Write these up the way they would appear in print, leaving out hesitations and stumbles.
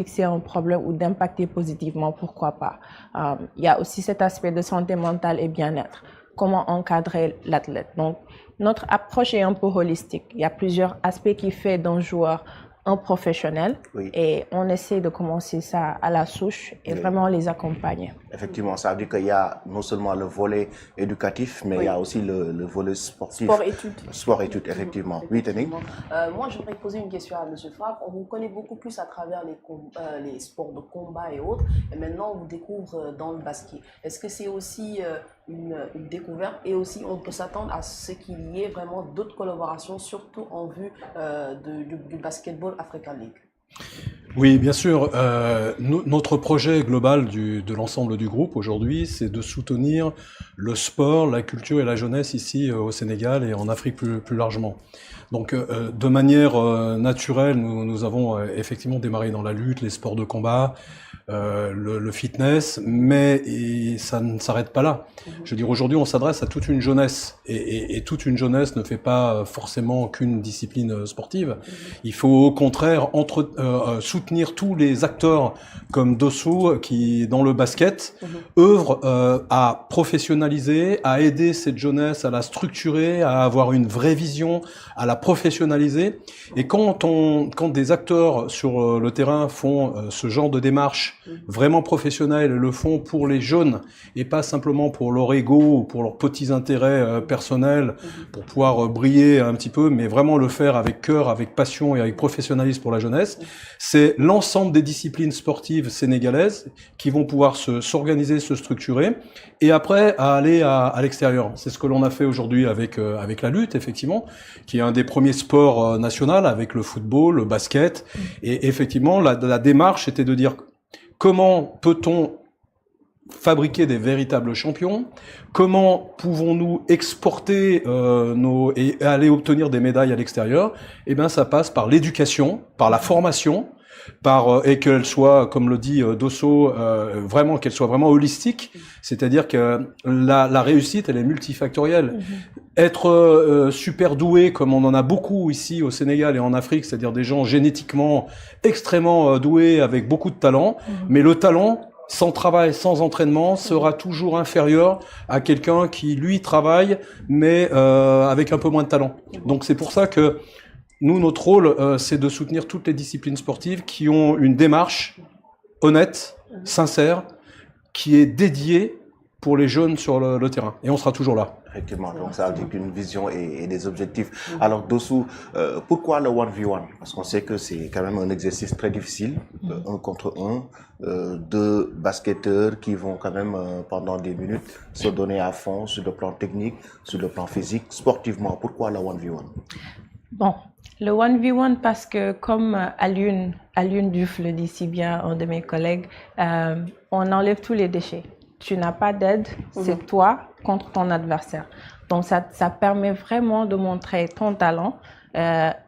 fixer un problème ou d'impacter positivement, pourquoi pas. Il y a aussi cet aspect de santé mentale et bien-être. Comment encadrer l'athlète. Donc, notre approche est un peu holistique. Il y a plusieurs aspects qui font d'un joueur un professionnel et on essaie de commencer ça à la souche et vraiment les accompagner. Effectivement, ça veut dire qu'il y a non seulement le volet éducatif, mais il y a aussi le volet sportif. Sport-études. Sport-études, effectivement. Oui, Tenning. Moi, je voudrais poser une question à M. Favre. On vous connaît beaucoup plus à travers les sports de combat et autres, et maintenant on vous découvre dans le basket. Est-ce que c'est aussi une découverte et aussi on peut s'attendre à ce qu'il y ait vraiment d'autres collaborations, surtout en vue du Basketball Africa League? Oui, bien sûr. Notre projet global de l'ensemble du groupe aujourd'hui, c'est de soutenir le sport, la culture et la jeunesse ici au Sénégal et en Afrique plus largement. Donc, de manière naturelle, nous avons effectivement démarré dans la lutte, les sports de combat, le fitness, mais ça ne s'arrête pas là. Je veux dire, aujourd'hui, on s'adresse à toute une jeunesse, et toute une jeunesse ne fait pas forcément qu'une discipline sportive. Il faut au contraire soutenir tous les acteurs comme Dosso qui, dans le basket, œuvrent à professionnaliser, à aider cette jeunesse, à la structurer, à avoir une vraie vision, à la professionnaliser. Et quand des acteurs sur le terrain font ce genre de démarche vraiment professionnels, le font pour les jeunes et pas simplement pour leur ego ou pour leurs petits intérêts personnels, pour pouvoir briller un petit peu, mais vraiment le faire avec cœur, avec passion et avec professionnalisme pour la jeunesse, c'est l'ensemble des disciplines sportives sénégalaises qui vont pouvoir s'organiser, se structurer et après à aller à l'extérieur. C'est ce que l'on a fait aujourd'hui avec la lutte, effectivement, qui est un des premiers sports nationaux avec le football, le basket. Et effectivement, la démarche était de dire comment peut-on fabriquer des véritables champions? Comment pouvons-nous exporter et aller obtenir des médailles à l'extérieur? Eh bien, ça passe par l'éducation, par la formation, et qu'elle soit, comme le dit Dosso, vraiment qu'elle soit vraiment holistique, c'est-à-dire que la réussite, elle est multifactorielle. Être super doué, comme on en a beaucoup ici au Sénégal et en Afrique, c'est-à-dire des gens génétiquement extrêmement doués avec beaucoup de talent, mais le talent, sans travail, sans entraînement, sera toujours inférieur à quelqu'un qui, lui, travaille, mais avec un peu moins de talent. Donc c'est pour ça que nous, notre rôle, c'est de soutenir toutes les disciplines sportives qui ont une démarche honnête, sincère, qui est dédiée pour les jeunes sur le terrain. Et on sera toujours là. Effectivement, donc ça veut dire une vision et des objectifs. Alors Dosso, pourquoi le 1v1? Parce qu'on sait que c'est quand même un exercice très difficile, un contre un, deux basketteurs qui vont quand même pendant des minutes se donner à fond sur le plan technique, sur le plan physique, sportivement. Pourquoi le 1v1? Bon, le 1v1 parce que comme Alioune Diouf le dit si bien, un de mes collègues, on enlève tous les déchets. Tu n'as pas d'aide, c'est toi contre ton adversaire. Donc ça permet vraiment de montrer ton talent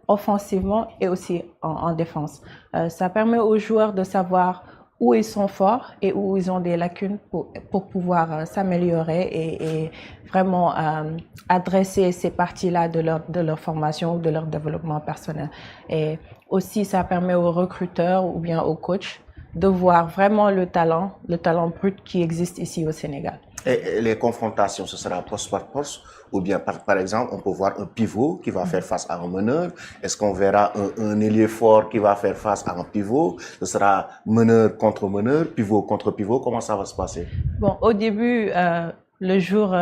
offensivement et aussi en défense. Ça permet aux joueurs de savoir où ils sont forts et où ils ont des lacunes pour pouvoir s'améliorer et vraiment adresser ces parties-là de leur formation ou de leur développement personnel. Et aussi, ça permet aux recruteurs ou bien aux coachs de voir vraiment le talent brut qui existe ici au Sénégal. Et les confrontations, ce sera poste par poste ou bien par exemple, on peut voir un pivot qui va faire face à un meneur. Est-ce qu'on verra un ailier fort qui va faire face à un pivot? Ce sera meneur contre meneur, pivot contre pivot. Comment ça va se passer? Bon, au début, le jour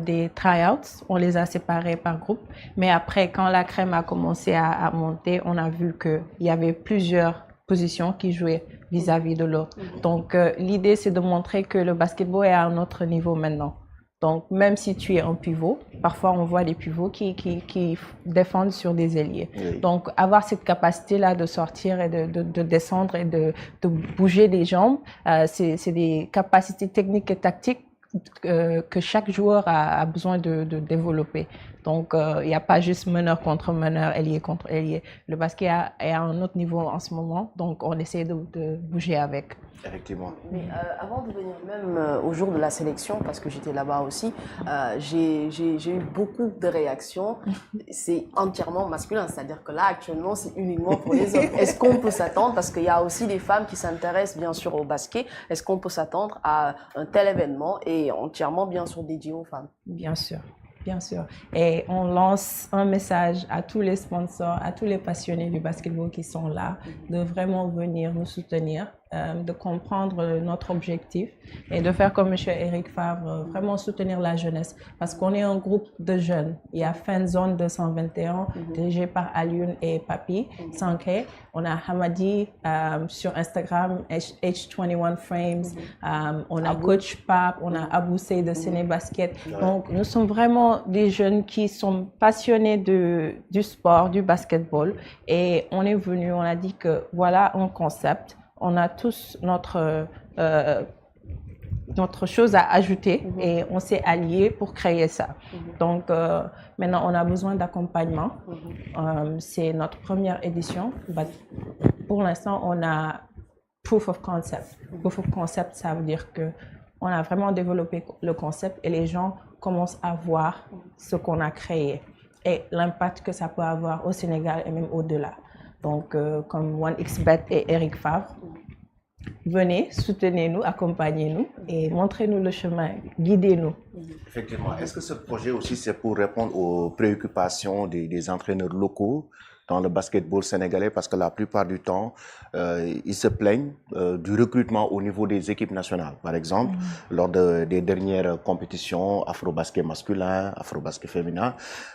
des tryouts, on les a séparés par groupe. Mais après, quand la crème a commencé à monter, on a vu qu'il y avait plusieurs positions qui jouaient vis-à-vis de l'autre. Donc, l'idée, c'est de montrer que le basketball est à un autre niveau maintenant. Donc, même si tu es un pivot, parfois on voit des pivots qui défendent sur des ailiers. Oui. Donc, avoir cette capacité-là de sortir et de descendre et de bouger des jambes, c'est des capacités techniques et tactiques que chaque joueur a besoin de développer. Donc, il n'y a pas juste meneur contre meneur, ailier contre ailier. Le basket est à un autre niveau en ce moment, donc on essaie de bouger avec. Effectivement. Mais avant de venir même au jour de la sélection, parce que j'étais là-bas aussi, j'ai eu beaucoup de réactions. C'est entièrement masculin, c'est-à-dire que là, actuellement, c'est uniquement pour les hommes. Est-ce qu'on peut s'attendre, parce qu'il y a aussi des femmes qui s'intéressent bien sûr au basket, est-ce qu'on peut s'attendre à un tel événement et entièrement bien sûr dédié aux femmes? Bien sûr. Bien sûr. Et on lance un message à tous les sponsors, à tous les passionnés du basketball qui sont là, de vraiment venir nous soutenir, de comprendre notre objectif et de faire comme M. Eric Favre, vraiment soutenir la jeunesse. Parce qu'on est un groupe de jeunes. Il y a Fanzone 221, dirigé par Alioune et Papi Sankey. On a Hamadi sur Instagram, H21 Frames. On a Coach Pap, on a Aboussé de Séné Basket. Donc, nous sommes vraiment des jeunes qui sont passionnés du sport, du basketball. Et on est venu, on a dit que voilà un concept. On a tous notre chose à ajouter et on s'est alliés pour créer ça. Donc, maintenant, on a besoin d'accompagnement. C'est notre première édition. Pour l'instant, on a proof of concept. Proof of concept, ça veut dire que on a vraiment développé le concept et les gens commencent à voir ce qu'on a créé et l'impact que ça peut avoir au Sénégal et même au-delà. Donc, comme OneXBet et Eric Favre, venez, soutenez-nous, accompagnez-nous et montrez-nous le chemin, guidez-nous. Effectivement. Est-ce que ce projet aussi, c'est pour répondre aux préoccupations des entraîneurs locaux dans le basketball sénégalais? Parce que la plupart du temps, ils se plaignent du recrutement au niveau des équipes nationales. Par exemple, lors des dernières compétitions afro-basket masculin, afro-basket féminin,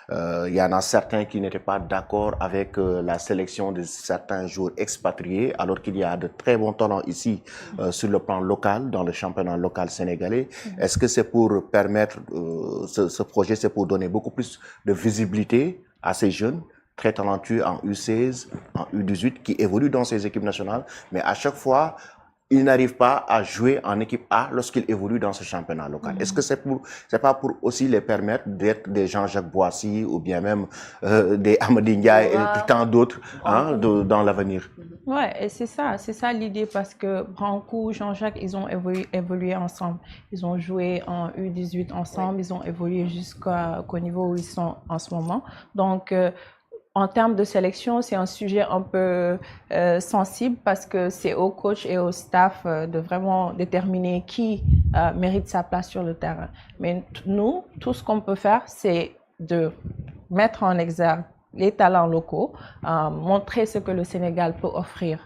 il y en a certains qui n'étaient pas d'accord avec la sélection de certains joueurs expatriés, alors qu'il y a de très bons talents ici sur le plan local, dans le championnat local sénégalais. Est-ce que c'est pour permettre, ce projet, c'est pour donner beaucoup plus de visibilité à ces jeunes très talentueux en U16, en U18, qui évoluent dans ces équipes nationales, mais à chaque fois, ils n'arrivent pas à jouer en équipe A lorsqu'ils évoluent dans ce championnat local. Est-ce que c'est pas pour aussi les permettre d'être des Jean-Jacques Boissy ou bien même des Amady Ndiaye et tant d'autres dans l'avenir? Ouais, et c'est ça l'idée, parce que Branco, Jean-Jacques, ils ont évolué ensemble. Ils ont joué en U18 ensemble, ils ont évolué jusqu'au niveau où ils sont en ce moment. Donc, en termes de sélection, c'est un sujet un peu sensible, parce que c'est au coach et au staff de vraiment déterminer qui mérite sa place sur le terrain. Mais nous, tout ce qu'on peut faire, c'est de mettre en exergue les talents locaux, montrer ce que le Sénégal peut offrir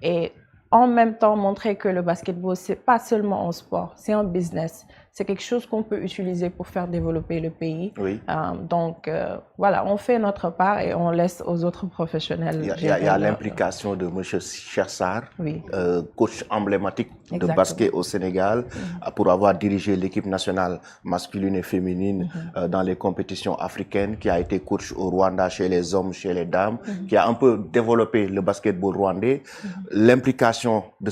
et en même temps montrer que le basketball, c'est pas seulement un sport, c'est un business. C'est quelque chose qu'on peut utiliser pour faire développer le pays. Oui. Donc, voilà, on fait notre part et on laisse aux autres professionnels. Il y a l'implication de M. Chersar, oui. Coach emblématique Exactement. de basket au Sénégal, pour avoir dirigé l'équipe nationale masculine et féminine dans les compétitions africaines, qui a été coach au Rwanda chez les hommes, chez les dames, qui a un peu développé le basketball rwandais. L'implication de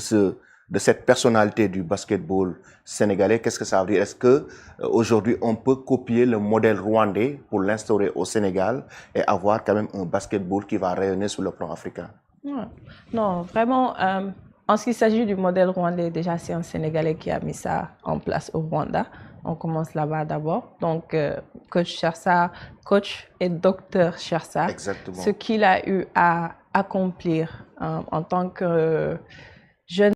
cette personnalité du basketball sénégalais, qu'est-ce que ça veut dire? Est-ce que aujourd'hui on peut copier le modèle rwandais pour l'instaurer au Sénégal et avoir quand même un basketball qui va rayonner sur le plan africain? Non, vraiment, en ce qui s'agit du modèle rwandais, déjà c'est un Sénégalais qui a mis ça en place au Rwanda. On commence là-bas d'abord. Donc, coach Chersar, coach et docteur Chersar, Exactement. ce qu'il a eu à accomplir en tant que jeune